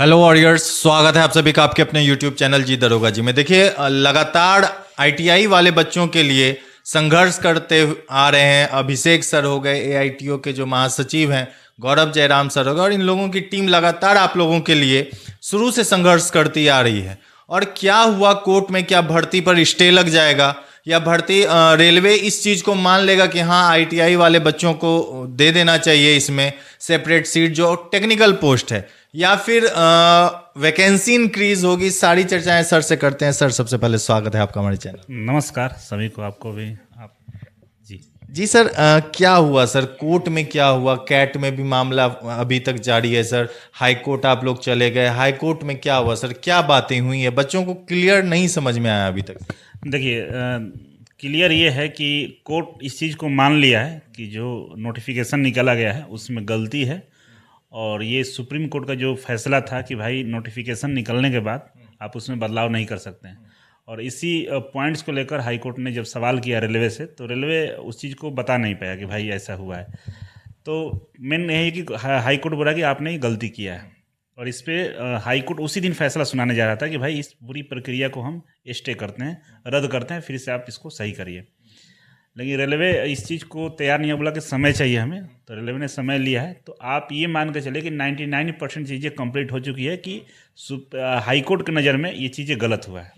Hello warriors, स्वागत है आप सभी का आपके अपने यूट्यूब चैनल जी दरोगा जी में। देखिए, लगातार आईटीआई वाले बच्चों के लिए संघर्ष करते आ रहे हैं। अभिषेक सर हो गए, एआईटीओ के जो महासचिव हैं, गौरव जयराम सर हो गए, और इन लोगों की टीम लगातार आप लोगों के लिए शुरू से संघर्ष करती आ रही है। और क्या हुआ कोर्ट में? क्या भर्ती पर स्टे लग जाएगा या भर्ती रेलवे इस चीज़ को मान लेगा कि हाँ आईटीआई वाले बच्चों को दे देना चाहिए इसमें सेपरेट सीट जो टेक्निकल पोस्ट है, या फिर वैकेंसी इंक्रीज होगी? सारी चर्चाएं सर से करते हैं। सर, सबसे पहले स्वागत है आपका हमारे चैनल। नमस्कार सभी को, आपको भी। आप जी सर, क्या हुआ सर? कोर्ट में क्या हुआ? कैट में भी मामला अभी तक जारी है सर। हाई कोर्ट आप लोग चले गए, हाई कोर्ट में क्या हुआ सर? क्या बातें हुई है? बच्चों को क्लियर नहीं समझ में आया अभी तक। देखिए, क्लियर ये है कि कोर्ट इस चीज़ को मान लिया है कि जो नोटिफिकेशन निकाला गया है उसमें गलती है, और ये सुप्रीम कोर्ट का जो फैसला था कि भाई नोटिफिकेशन निकलने के बाद आप उसमें बदलाव नहीं कर सकते हैं। और इसी पॉइंट्स को लेकर हाई कोर्ट ने जब सवाल किया रेलवे से, तो रेलवे उस चीज़ को बता नहीं पाया कि भाई ऐसा हुआ है। तो मेन यही है कि हाई कोर्ट बोला कि आपने ये गलती किया है, और इस पर हाई कोर्ट उसी दिन फैसला सुनाने जा रहा था कि भाई इस पूरी प्रक्रिया को हम स्टे करते हैं, रद्द करते हैं, फिर से आप इसको सही करिए। लेकिन रेलवे इस चीज़ को तैयार नहीं है, बोला कि समय चाहिए हमें। तो रेलवे ने समय लिया है। तो आप ये मान के चले कि 99% चीज़ें कंप्लीट हो चुकी है कि हाई कोर्ट की नज़र में ये चीज़ें गलत हुआ है।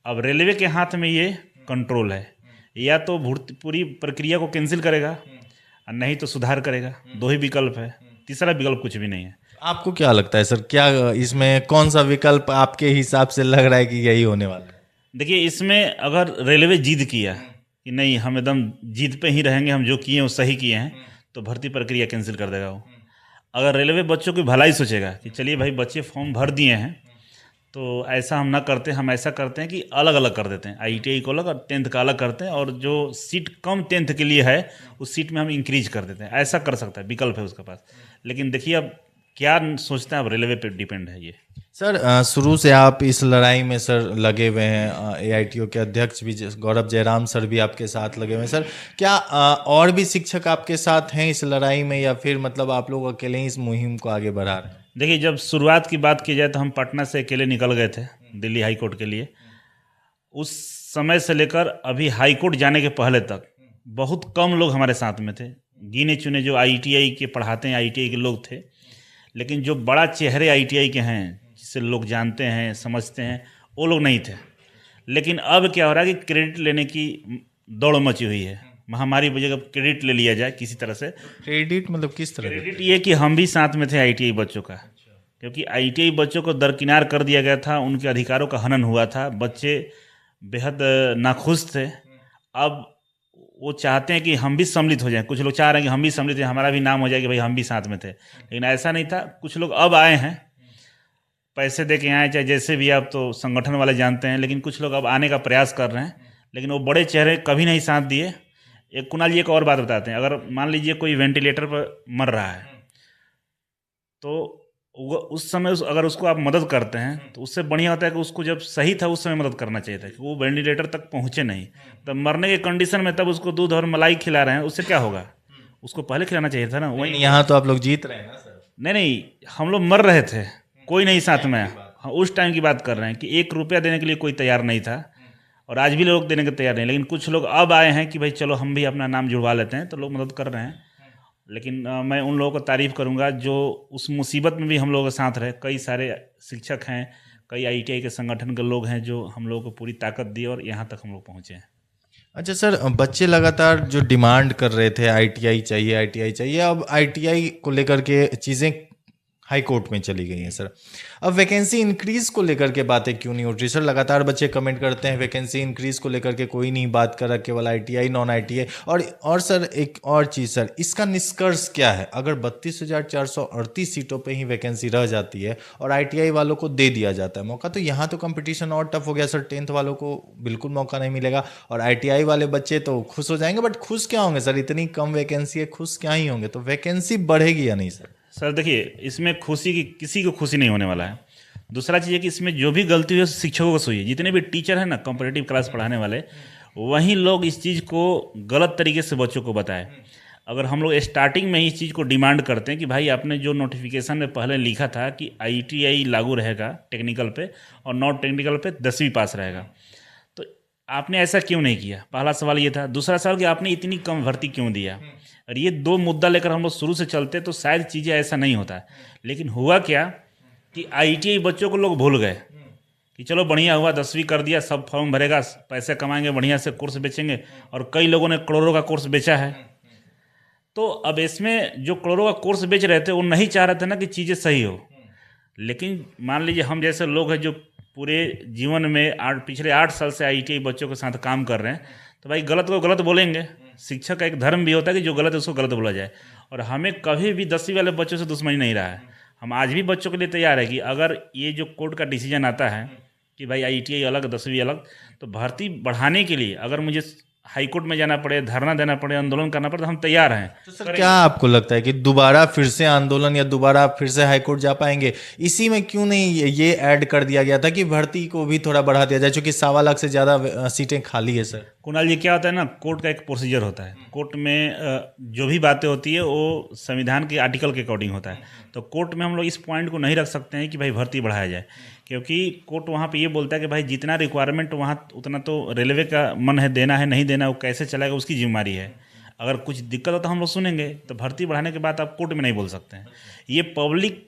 अब रेलवे के हाथ में ये कंट्रोल है, या तो पूरी प्रक्रिया को कैंसिल करेगा और नहीं तो सुधार करेगा। दो ही विकल्प है, तीसरा विकल्प कुछ भी नहीं है। आपको क्या लगता है सर, क्या इसमें कौन सा विकल्प आपके हिसाब से लग रहा है कि यही होने वाला है? देखिए, इसमें अगर रेलवे जिद किया कि नहीं हम एकदम जिद पे ही रहेंगे, हम जो किए वो सही किए हैं, तो भर्ती प्रक्रिया कैंसिल कर देगा वो। अगर रेलवे बच्चों की भलाई सोचेगा कि चलिए भाई बच्चे फॉर्म भर दिए हैं, तो ऐसा हम ना करते, हम ऐसा करते हैं कि अलग अलग कर देते हैं, आईटीआई को अलग और 10th का अलग करते हैं, और जो सीट कम 10th के लिए है उस सीट में हम इंक्रीज कर देते हैं। ऐसा कर सकता है, विकल्प है उसके पास। लेकिन देखिए अब क्या सोचते हैं, अब रेलवे पे डिपेंड है ये। सर, शुरू से आप इस लड़ाई में सर लगे हुए हैं। एआईटीओ के अध्यक्ष भी गौरव जयराम सर भी आपके साथ लगे हुए हैं। सर, क्या और भी शिक्षक आपके साथ हैं इस लड़ाई में, या फिर मतलब आप लोग अकेले ही इस मुहिम को आगे बढ़ा रहे हैं? देखिए, जब शुरुआत की बात की जाए तो हम पटना से अकेले निकल गए थे दिल्ली हाई कोर्ट के लिए। उस समय से लेकर अभी हाई कोर्ट जाने के पहले तक बहुत कम लोग हमारे साथ में थे। गिने चुने जो आईटीआई के पढ़ाते हैं, आईटीआई के लोग थे। लेकिन जो बड़ा चेहरे आईटीआई के हैं, जिसे लोग जानते हैं, समझते हैं, वो लोग नहीं थे। लेकिन अब क्या हो रहा है कि क्रेडिट लेने की दौड़ मची हुई है। महामारी वजह अब क्रेडिट ले लिया जाए किसी तरह से। क्रेडिट मतलब किस तरह? क्रेडिट ये कि हम भी साथ में थे आईटीआई बच्चों का, क्योंकि आईटीआई बच्चों को दरकिनार कर दिया गया था, उनके अधिकारों का हनन हुआ था, बच्चे बेहद नाखुश थे। अब वो चाहते हैं कि हम भी सम्मिलित हो जाएं। कुछ लोग चाह रहे हैं कि हम भी सम्मिलित हैं, हमारा भी नाम हो जाए कि भाई हम भी साथ में थे। लेकिन ऐसा नहीं था। कुछ लोग अब आए हैं, पैसे दे के आए, चाहे जैसे भी, आप तो संगठन वाले जानते हैं। लेकिन कुछ लोग अब आने का प्रयास कर रहे हैं, लेकिन वो बड़े चेहरे कभी नहीं साथ दिए। एक कुणाल जी एक और बात बताते हैं, अगर मान लीजिए कोई वेंटिलेटर पर मर रहा है, तो उस समय अगर उसको आप मदद करते हैं तो उससे बढ़िया होता है कि उसको जब सही था उस समय मदद करना चाहिए था, कि वो वेंटिलेटर तक पहुँचे नहीं। तब मरने के कंडीशन में तब उसको दूध और मलाई खिला रहे हैं, उससे क्या होगा? उसको पहले खिलाना चाहिए था ना। वही यहाँ तो आप लोग जीत रहे हैं ना सर। नहीं, हम लोग मर रहे थे, कोई नहीं साथ में। हाँ, उस टाइम की बात कर रहे हैं कि 1 रुपया देने के लिए कोई तैयार नहीं था, और आज भी लोग देने के तैयार नहीं। लेकिन कुछ लोग अब आए हैं कि भाई चलो हम भी अपना नाम जुड़वा लेते हैं, तो लोग मदद कर रहे हैं। लेकिन मैं उन लोगों को तारीफ़ करूंगा जो उस मुसीबत में भी हम लोगों के साथ रहे। कई सारे शिक्षक हैं, कई आईटीआई के संगठन के लोग हैं जो हम लोगों को पूरी ताकत दी और यहाँ तक हम लोग पहुँचे हैं। अच्छा सर, बच्चे लगातार जो डिमांड कर रहे थे आईटीआई चाहिए, आईटीआई चाहिए, अब आईटीआई को लेकर के चीज़ें हाई कोर्ट में चली गई हैं सर। अब वैकेंसी इंक्रीज़ को लेकर के बातें क्यों नहीं उठ रही सर? लगातार बच्चे कमेंट करते हैं वैकेंसी इंक्रीज़ को लेकर के कोई नहीं बात कर रहा, केवल आईटीआई, नॉन आईटीआई। और सर एक और चीज़ सर, इसका निष्कर्ष क्या है? अगर 32,438 सीटों पे ही वैकेंसी रह जाती है और आईटीआई वालों को दे दिया जाता है मौका, तो यहाँ तो कंपटीशन और टफ हो गया सर। 10th वालों को बिल्कुल मौका नहीं मिलेगा, और आईटीआई वाले बच्चे तो खुश हो जाएंगे। बट खुश क्या होंगे सर? इतनी कम वैकेंसी है, खुश क्या ही होंगे? तो वैकेंसी बढ़ेगी या नहीं सर? सर देखिए, इसमें खुशी की किसी को खुशी नहीं होने वाला है। दूसरा चीज़ है कि इसमें जो भी गलती हुई है शिक्षकों को हुई है। जितने भी टीचर हैं ना, कॉम्पिटिटिव क्लास पढ़ाने वाले, वहीं लोग इस चीज़ को गलत तरीके से बच्चों को बताएं। अगर हम लोग स्टार्टिंग में ही इस चीज़ को डिमांड करते हैं कि भाई आपने जो नोटिफिकेशन में पहले लिखा था कि आईटीआई लागू रहेगा टेक्निकल पे और नॉन टेक्निकल पे 10वीं पास रहेगा, तो आपने ऐसा क्यों नहीं किया? पहला सवाल ये था। दूसरा सवाल कि आपने इतनी कम भर्ती क्यों दिया? और ये दो मुद्दा लेकर हम लोग शुरू से चलते तो शायद चीज़ें ऐसा नहीं होता। लेकिन हुआ क्या कि आईटीआई बच्चों को लोग भूल गए कि चलो बढ़िया हुआ 10वीं कर दिया, सब फॉर्म भरेगा, पैसे कमाएंगे, बढ़िया से कोर्स बेचेंगे, और कई लोगों ने करोड़ों का कोर्स बेचा है। तो अब इसमें जो करोड़ों का कोर्स बेच रहे थे वो नहीं चाह रहे थे ना कि चीज़ें सही हो। लेकिन मान लीजिए हम जैसे लोग हैं जो पूरे जीवन में पिछले 8 साल से आईटीआई बच्चों के साथ काम कर रहे हैं, तो भाई गलत को गलत बोलेंगे। शिक्षक का एक धर्म भी होता है कि जो गलत है उसको गलत बोला जाए, और हमें कभी भी 10वीं वाले बच्चों से दुश्मनी नहीं रहा है। हम आज भी बच्चों के लिए तैयार है कि अगर ये जो कोर्ट का डिसीजन आता है कि भाई आईटीआई अलग 10वीं अलग, तो भर्ती बढ़ाने के लिए अगर मुझे हाई कोर्ट में जाना पड़े, धरना देना पड़े, आंदोलन करना पड़े, तो हम तैयार हैं। तो सर क्या आपको लगता है कि दोबारा फिर से आंदोलन या दोबारा फिर से हाईकोर्ट जा पाएंगे? इसी में क्यों नहीं ये ऐड कर दिया गया था कि भर्ती को भी थोड़ा बढ़ा दिया जाए, क्योंकि 1.25 लाख से ज़्यादा सीटें खाली है सर? कुणाल जी, क्या होता है ना, कोर्ट का एक प्रोसीजर होता है। कोर्ट में जो भी बातें होती है वो संविधान के आर्टिकल के अकॉर्डिंग होता है। तो कोर्ट में हम लोग इस पॉइंट को नहीं रख सकते हैं कि भाई भर्ती बढ़ाया जाए, क्योंकि कोर्ट वहाँ पे ये बोलता है कि भाई जितना रिक्वायरमेंट वहाँ उतना तो रेलवे का मन है देना है, नहीं देना वो कैसे चलाएगा उसकी जिम्मेदारी है। अगर कुछ दिक्कत हो तो हम लोग सुनेंगे, तो भर्ती बढ़ाने के बाद आप कोर्ट में नहीं बोल सकते हैं। ये पब्लिक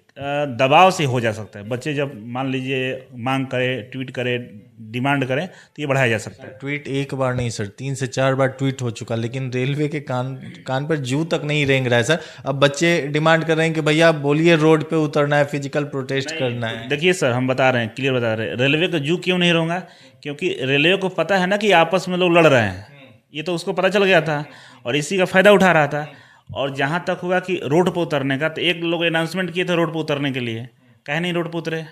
दबाव से हो जा सकता है। बच्चे जब मान लीजिए मांग करें, ट्वीट करें, डिमांड करें, तो ये बढ़ाया जा सकता है। ट्वीट एक बार नहीं सर, 3 से 4 बार ट्वीट हो चुका, लेकिन रेलवे के कान पर जू तक नहीं रेंग रहा है सर। अब बच्चे डिमांड कर रहे हैं कि भैया बोलिए, रोड पे उतरना है, फिजिकल प्रोटेस्ट करना है। देखिए सर, हम बता रहे हैं, क्लियर बता रहे हैं, रेलवे का जू क्यों नहीं रहूँगा? क्योंकि रेलवे को पता है ना कि आपस में लोग लड़ रहे हैं, ये तो उसको पता चल गया था और इसी का फ़ायदा उठा रहा था। और जहाँ तक हुआ कि रोड पर उतरने का, तो एक लोग अनाउंसमेंट किए थे रोड पर उतरने के लिए, काहे नहीं रोड पर उतरे?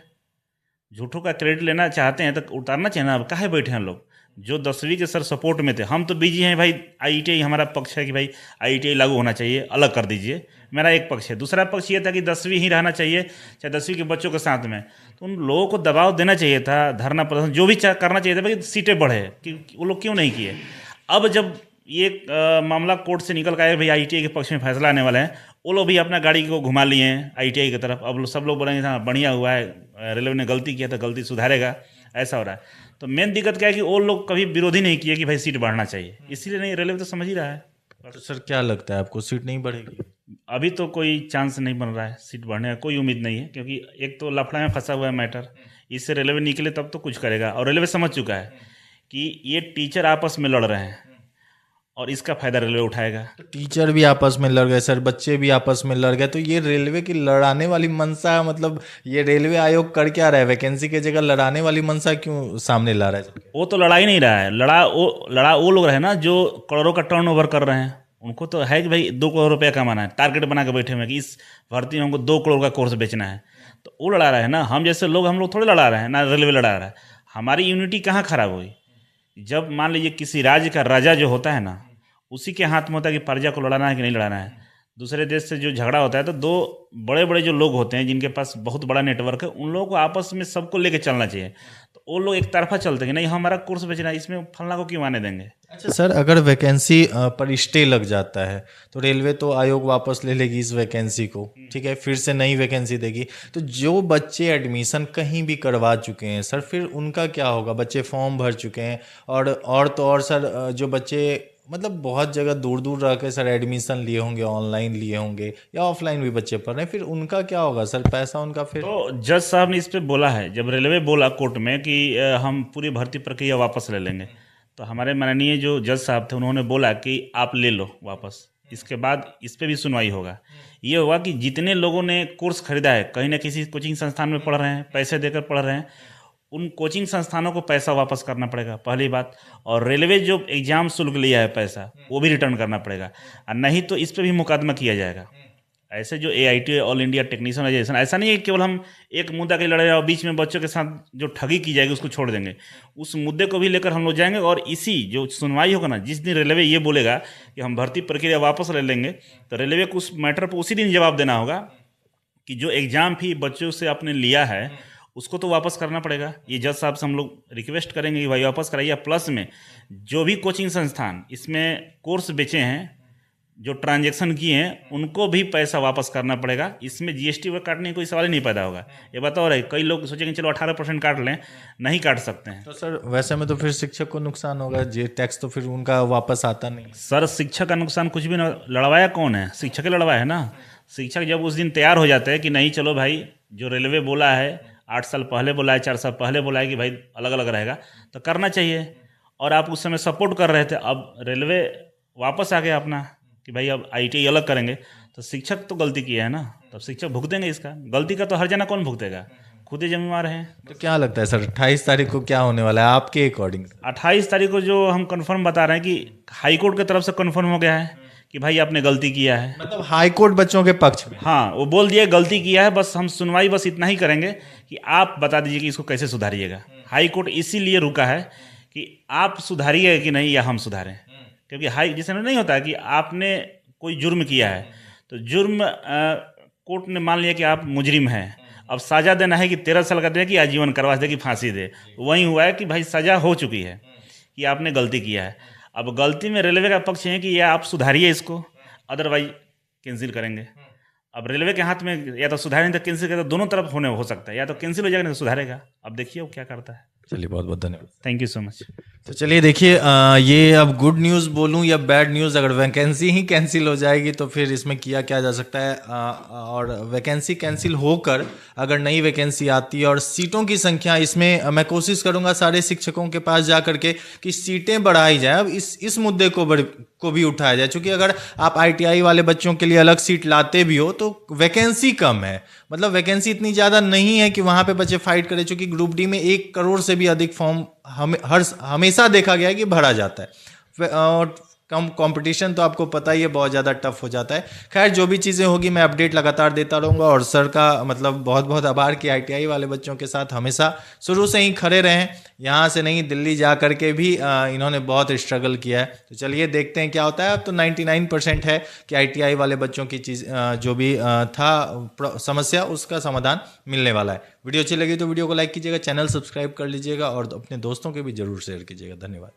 झूठों का क्रेडिट लेना चाहते हैं तो उतारना चाहिए ना। अब काहे बैठे हैं लोग जो 10वीं के सर सपोर्ट में थे? हम तो बिजी हैं भाई, आईटीआई हमारा पक्ष है कि भाई आईटीआई लागू होना चाहिए, अलग कर दीजिए, मेरा एक पक्ष है। दूसरा पक्ष ये था कि 10वीं ही रहना चाहिए, चाहे 10वीं के बच्चों के साथ में। तो उन लोगों को दबाव देना चाहिए था, धरना प्रदर्शन जो भी करना चाहिए था, भाई सीटें बढ़े, कि वो लोग क्यों नहीं किए? अब जब ये मामला कोर्ट से निकल कर आया, भाई आईटीआई के पक्ष में फैसला आने वाला है, वो लोग भी अपना गाड़ी को घुमा लिए हैं आईटीआई की तरफ। अब सब लोग बोलेंगे हाँ बढ़िया हुआ है, रेलवे ने गलती किया तो गलती सुधारेगा, ऐसा हो रहा है। तो मेन दिक्कत क्या है कि वो लोग कभी विरोधी नहीं किए कि भाई सीट बढ़ना चाहिए, इसीलिए नहीं, रेलवे तो समझ ही रहा है। तो सर क्या लगता है आपको, सीट नहीं बढ़ेगी? अभी तो कोई चांस नहीं बन रहा है, सीट बढ़ने का कोई उम्मीद नहीं है, क्योंकि एक तो लफड़ा में फंसा हुआ है मैटर, इससे रेलवे निकले तब तो कुछ करेगा। और रेलवे समझ चुका है कि ये टीचर आपस में लड़ रहे हैं और इसका फायदा रेलवे उठाएगा। तो टीचर भी आपस में लड़ गए सर, बच्चे भी आपस में लड़ गए, तो ये रेलवे की लड़ाने वाली मनसा, मतलब ये रेलवे आयोग कर क्या रहा है? वैकेंसी की जगह लड़ाने वाली मनसा क्यों सामने ला रहा है? वो तो लड़ा ही नहीं रहा है, लड़ा वो लोग रहे ना जो करोड़ों का टर्नओवर कर रहे हैं। उनको तो है कि भाई 2 करोड़ रुपया कमाना है, टारगेट बना के बैठे हुए हैं कि इस भर्ती में हमको 2 करोड़ का कोर्स बेचना है, तो वो लड़ा रहा है ना। हम जैसे लोग, हम लोग थोड़े लड़ा रहे हैं ना, रेलवे लड़ा रहा है। हमारी यूनिटी कहाँ खराब हुई? जब मान लीजिए किसी राज्य का राजा जो होता है ना, उसी के हाथ में होता है कि प्रजा को लड़ाना है कि नहीं लड़ाना है। दूसरे देश से जो झगड़ा होता है तो 2 बड़े बड़े जो लोग होते हैं जिनके पास बहुत बड़ा नेटवर्क है, उन लोगों को आपस में सबको लेके चलना चाहिए। तो वो लोग एक तरफा चलते हैं कि नहीं हमारा कोर्स बेचना है, इसमें फलना को क्यों आने देंगे। अच्छा सर, अगर वैकेंसी पर स्टे लग जाता है तो रेलवे तो आयोग वापस ले लेगी इस वैकेंसी को, ठीक है, फिर से नई वैकेंसी देगी। तो जो बच्चे एडमिशन कहीं भी करवा चुके हैं सर, फिर उनका क्या होगा? बच्चे फॉर्म भर चुके हैं, और तो और सर जो बच्चे मतलब बहुत जगह दूर दूर रह के सर एडमिशन लिए होंगे, ऑनलाइन लिए होंगे या ऑफलाइन भी बच्चे पढ़ रहे हैं, फिर उनका क्या होगा सर? पैसा उनका फिर? तो जज साहब ने इस पर बोला है, जब रेलवे बोला कोर्ट में कि हम पूरी भर्ती प्रक्रिया वापस ले लेंगे, तो हमारे माननीय जो जज साहब थे उन्होंने बोला कि आप ले लो वापस, इसके बाद इस पर भी सुनवाई होगा। ये हुआ कि जितने लोगों ने कोर्स खरीदा है, कहीं ना किसी कोचिंग संस्थान में पढ़ रहे हैं, पैसे देकर पढ़ रहे हैं, उन कोचिंग संस्थानों को पैसा वापस करना पड़ेगा, पहली बात। और रेलवे जो एग्जाम शुल्क लिया है पैसा, वो भी रिटर्न करना पड़ेगा, और नहीं तो इस पर भी मुकदमा किया जाएगा। ऐसे जो AIT all India technician association, ऐसा नहीं है केवल हम एक मुद्दा के लड़े और बीच में बच्चों के साथ जो ठगी की जाएगी उसको छोड़ देंगे। उस मुद्दे को भी लेकर हम लोग जाएंगे, और इसी जो सुनवाई होगा ना, जिस दिन रेलवे ये बोलेगा कि हम भर्ती प्रक्रिया वापस ले लेंगे, तो रेलवे को उस मैटर पर उसी दिन जवाब देना होगा कि जो एग्जाम फी बच्चों से आपने लिया है उसको तो वापस करना पड़ेगा। ये जज साहब से हम लोग रिक्वेस्ट करेंगे कि भाई वापस कराइए। प्लस में जो भी कोचिंग संस्थान इसमें कोर्स बेचे हैं, जो ट्रांजैक्शन किए हैं उनको भी पैसा वापस करना पड़ेगा। इसमें जीएसटी वगैरह काटने की कोई सवाल ही नहीं पैदा होगा। ये बताओ रहे, कई लोग सोचेंगे चलो 18% काट लें, नहीं काट सकते हैं। तो सर वैसे में तो फिर शिक्षक को नुकसान होगा, ये टैक्स तो फिर उनका वापस आता नहीं। सर शिक्षक का नुकसान कुछ भी ना, लड़वाया कौन है? शिक्षक ही लड़वाया है ना। शिक्षक जब उस दिन तैयार हो जाते हैं कि नहीं चलो भाई, जो रेलवे बोला है 8 साल पहले बोला है, 4 साल पहले बोला है कि भाई अलग अलग रहेगा, तो करना चाहिए। और आप उस समय सपोर्ट कर रहे थे, अब रेलवे वापस आ गया अपना कि भाई अब आईटीआई अलग करेंगे, तो शिक्षक तो गलती किया है ना, तब शिक्षक भुगतेंगे इसका। गलती का तो हर जना कौन भुगतेगा? खुद ही जिम्मेवार हैं। तो क्या लगता है सर 28 तारीख को क्या होने वाला है आपके अकॉर्डिंग? 28 तारीख को जो हम कंफर्म बता रहे हैं कि हाई कोर्ट की तरफ से कंफर्म हो गया है कि भाई आपने गलती किया है। मतलब हाई कोर्ट बच्चों के पक्ष में? हाँ, वो बोल दिया गलती किया है, बस हम सुनवाई बस इतना ही करेंगे कि आप बता दीजिए कि इसको कैसे सुधारिएगा। हाई कोर्ट इसीलिए रुका है कि आप सुधारिएगा कि नहीं या हम सुधारें। क्योंकि हाई जैसे नहीं होता है कि आपने कोई जुर्म किया है, तो जुर्म कोर्ट ने मान लिया कि आप मुजरिम हैं, अब सज़ा देना है कि 13 साल का दे कि आजीवन करवा दे कि फांसी दे। वही हुआ है कि भाई सज़ा हो चुकी है कि आपने गलती किया है। अब गलती में रेलवे का पक्ष है कि या आप सुधारिए इसको, अदरवाइज कैंसिल करेंगे। अब रेलवे के हाथ में या तो सुधारें तो कैंसिल करें, तो दोनों तरफ होने हो सकता है, या तो कैंसिल हो जाएगा नहीं तो सुधारेगा। अब देखिए वो क्या करता है। चलिए बहुत बहुत धन्यवाद। Thank you so much. तो चलिए देखिए, ये अब गुड न्यूज़ बोलूं या बैड न्यूज़, अगर वैकेंसी ही कैंसिल हो जाएगी तो फिर इसमें किया क्या जा सकता है। और वैकेंसी कैंसिल होकर अगर नई वैकेंसी आती है और सीटों की संख्या, इसमें मैं कोशिश करूंगा सारे शिक्षकों के पास जा करके कि सीटें बढ़ाई जाए। अब इस मुद्दे को भी उठाया जाए, क्योंकि अगर आप आईटीआई वाले बच्चों के लिए अलग सीट लाते भी हो तो वैकेंसी कम है, मतलब वैकेंसी इतनी ज़्यादा नहीं है कि वहाँ पे बच्चे फाइट करें। चूँकि ग्रुप डी में 1 करोड़ से भी अधिक फॉर्म हमेशा देखा गया है कि भरा जाता है, और कम कंपटीशन तो आपको पता ही है बहुत ज़्यादा टफ हो जाता है। खैर जो भी चीज़ें होगी मैं अपडेट लगातार देता रहूँगा, और सर का मतलब बहुत बहुत आभार कि आईटीआई वाले बच्चों के साथ हमेशा शुरू से ही खड़े रहें। यहाँ से नहीं, दिल्ली जा करके भी इन्होंने बहुत स्ट्रगल किया है। तो चलिए देखते हैं क्या होता है। अब तो 99% है कि आईटीआई वाले बच्चों की चीज़ जो भी था समस्या, उसका समाधान मिलने वाला है। वीडियो अच्छी लगी तो वीडियो को लाइक कीजिएगा, चैनल सब्सक्राइब कर लीजिएगा और अपने दोस्तों के भी जरूर शेयर कीजिएगा। धन्यवाद।